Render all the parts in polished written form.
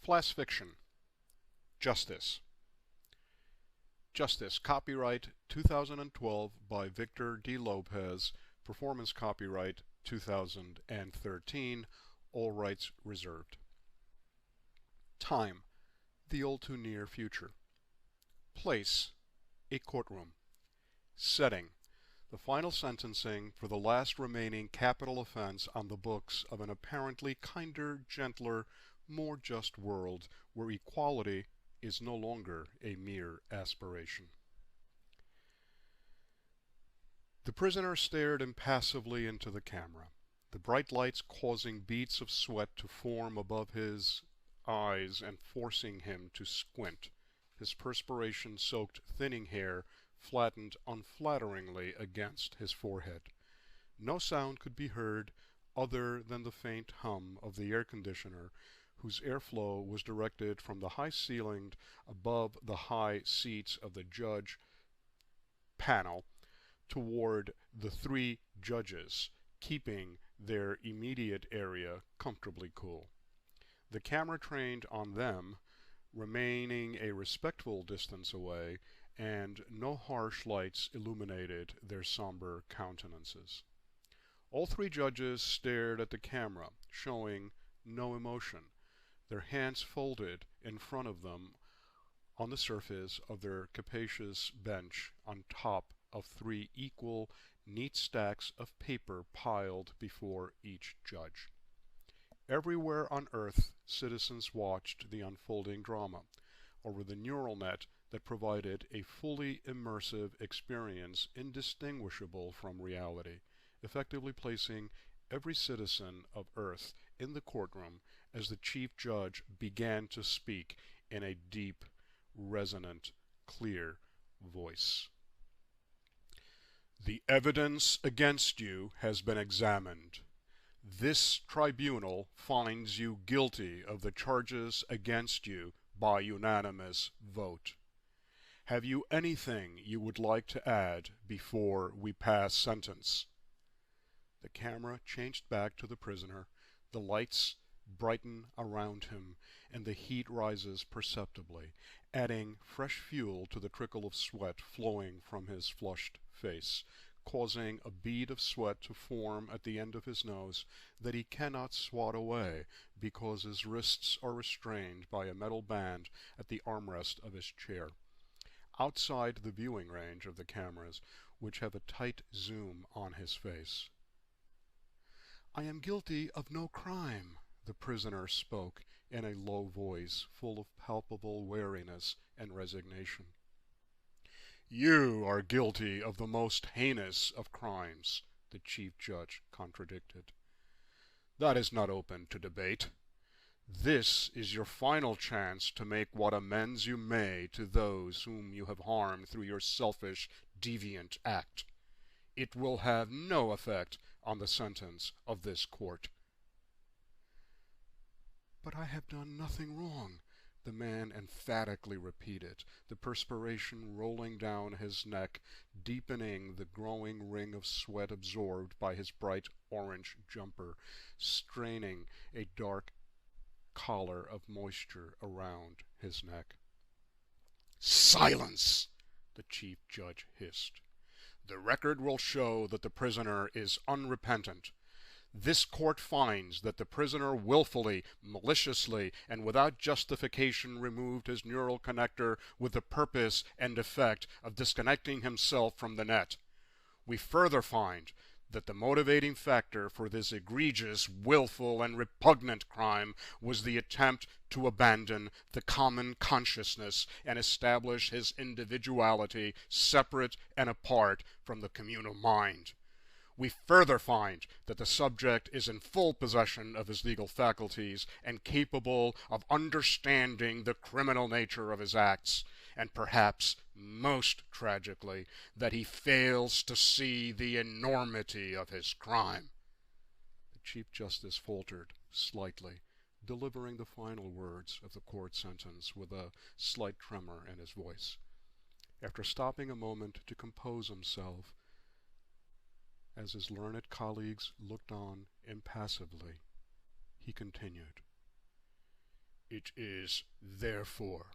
Flash fiction. Justice. Justice. Copyright 2012 by Victor D. Lopez. Performance copyright 2013. All rights reserved. Time. The all too near future. Place. A courtroom. Setting. The final sentencing for the last remaining capital offense on the books of an apparently kinder, gentler, more just world where equality is no longer a mere aspiration. The prisoner stared impassively into the camera, the bright lights causing beads of sweat to form above his eyes and forcing him to squint, his perspiration-soaked thinning hair flattened unflatteringly against his forehead. No sound could be heard other than the faint hum of the air conditioner, whose airflow was directed from the high ceiling above the high seats of the judge panel toward the three judges, keeping their immediate area comfortably cool. The camera trained on them, remaining a respectful distance away, and no harsh lights illuminated their somber countenances. All three judges stared at the camera, showing no emotion, their hands folded in front of them on the surface of their capacious bench on top of three equal, neat stacks of paper piled before each judge. Everywhere on earth citizens watched the unfolding drama, over the neural net that provided a fully immersive experience indistinguishable from reality, effectively placing every citizen of Earth in the courtroom as the chief judge began to speak in a deep, resonant, clear voice. The evidence against you has been examined. This tribunal finds you guilty of the charges against you by unanimous vote. Have you anything you would like to add before we pass sentence? The camera changed back to the prisoner, the lights brighten around him, and the heat rises perceptibly, adding fresh fuel to the trickle of sweat flowing from his flushed face, causing a bead of sweat to form at the end of his nose that he cannot swat away because his wrists are restrained by a metal band at the armrest of his chair, outside the viewing range of the cameras, which have a tight zoom on his face. I am guilty of no crime, the prisoner spoke in a low voice full of palpable weariness and resignation. You are guilty of the most heinous of crimes, the chief judge contradicted. That is not open to debate. This is your final chance to make what amends you may to those whom you have harmed through your selfish, deviant act. It will have no effect on the sentence of this court. But I have done nothing wrong, the man emphatically repeated, the perspiration rolling down his neck, deepening the growing ring of sweat absorbed by his bright orange jumper, straining a dark collar of moisture around his neck. Silence! The chief judge hissed. The record will show that the prisoner is unrepentant. This court finds that the prisoner willfully, maliciously, and without justification removed his neural connector with the purpose and effect of disconnecting himself from the net. We further find that the motivating factor for this egregious, willful, and repugnant crime was the attempt to abandon the common consciousness and establish his individuality separate and apart from the communal mind. We further find that the subject is in full possession of his legal faculties and capable of understanding the criminal nature of his acts, and perhaps most tragically, that he fails to see the enormity of his crime. The Chief Justice faltered slightly, delivering the final words of the court sentence with a slight tremor in his voice. After stopping a moment to compose himself, as his learned colleagues looked on impassively, he continued, It is, therefore,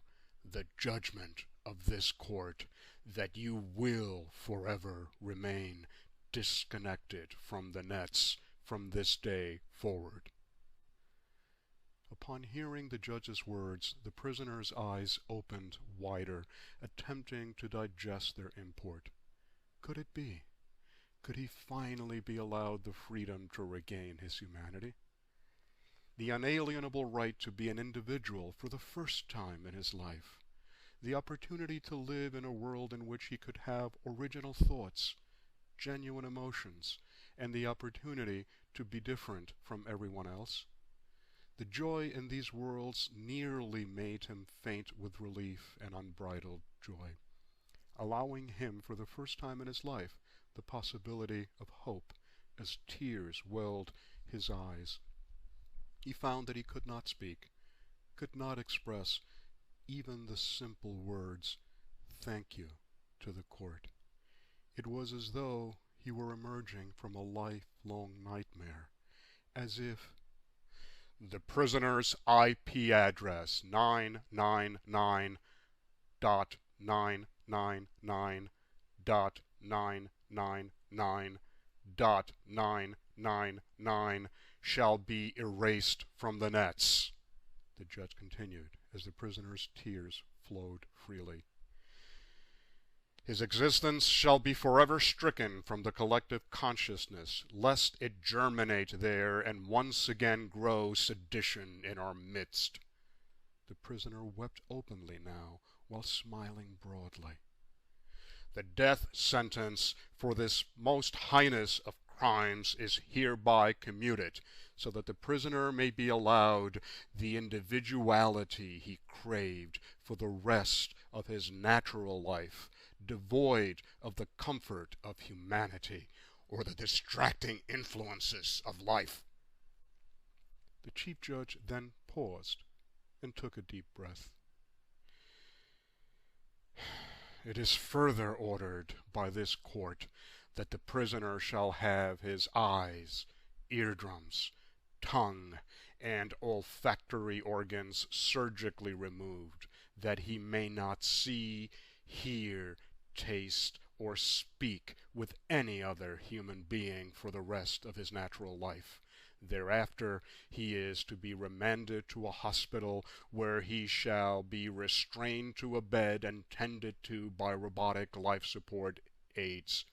the judgment of this court that you will forever remain disconnected from the nets from this day forward." Upon hearing the judge's words, the prisoner's eyes opened wider, attempting to digest their import. Could it be? Could he finally be allowed the freedom to regain his humanity? The unalienable right to be an individual for the first time in his life. The opportunity to live in a world in which he could have original thoughts, genuine emotions, and the opportunity to be different from everyone else. The joy in these worlds nearly made him faint with relief and unbridled joy, allowing him for the first time in his life the possibility of hope as tears welled his eyes. He found that he could not speak, could not express even the simple words, "Thank you," to the court. It was as though he were emerging from a lifelong nightmare, as if "The prisoner's IP address 999.999.999.999 shall be erased from the nets," the judge continued as the prisoner's tears flowed freely. "His existence shall be forever stricken from the collective consciousness, lest it germinate there and once again grow sedition in our midst." The prisoner wept openly now, while smiling broadly. "The death sentence for this most heinous of crimes is hereby commuted, so that the prisoner may be allowed the individuality he craved for the rest of his natural life, devoid of the comfort of humanity or the distracting influences of life." The Chief Judge then paused and took a deep breath. "It is further ordered by this court that the prisoner shall have his eyes, eardrums, tongue, and olfactory organs surgically removed, that he may not see, hear, taste, or speak with any other human being for the rest of his natural life. Thereafter he is to be remanded to a hospital where he shall be restrained to a bed and tended to by robotic life support aids.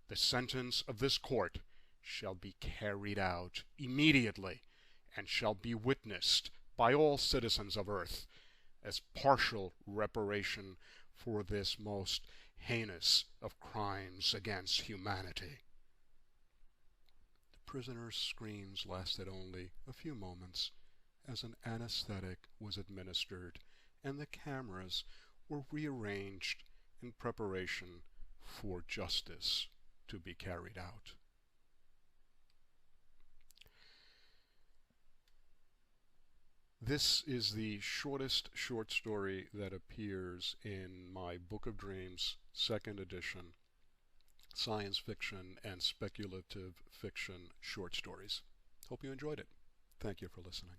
The sentence of this court shall be carried out immediately and shall be witnessed by all citizens of Earth as partial reparation for this most heinous of crimes against humanity." The prisoner's screams lasted only a few moments as an anesthetic was administered and the cameras were rearranged in preparation for justice to be carried out. This is the shortest short story that appears in my Book of Dreams, 2nd edition, science fiction and speculative fiction short stories. Hope you enjoyed it. Thank you for listening.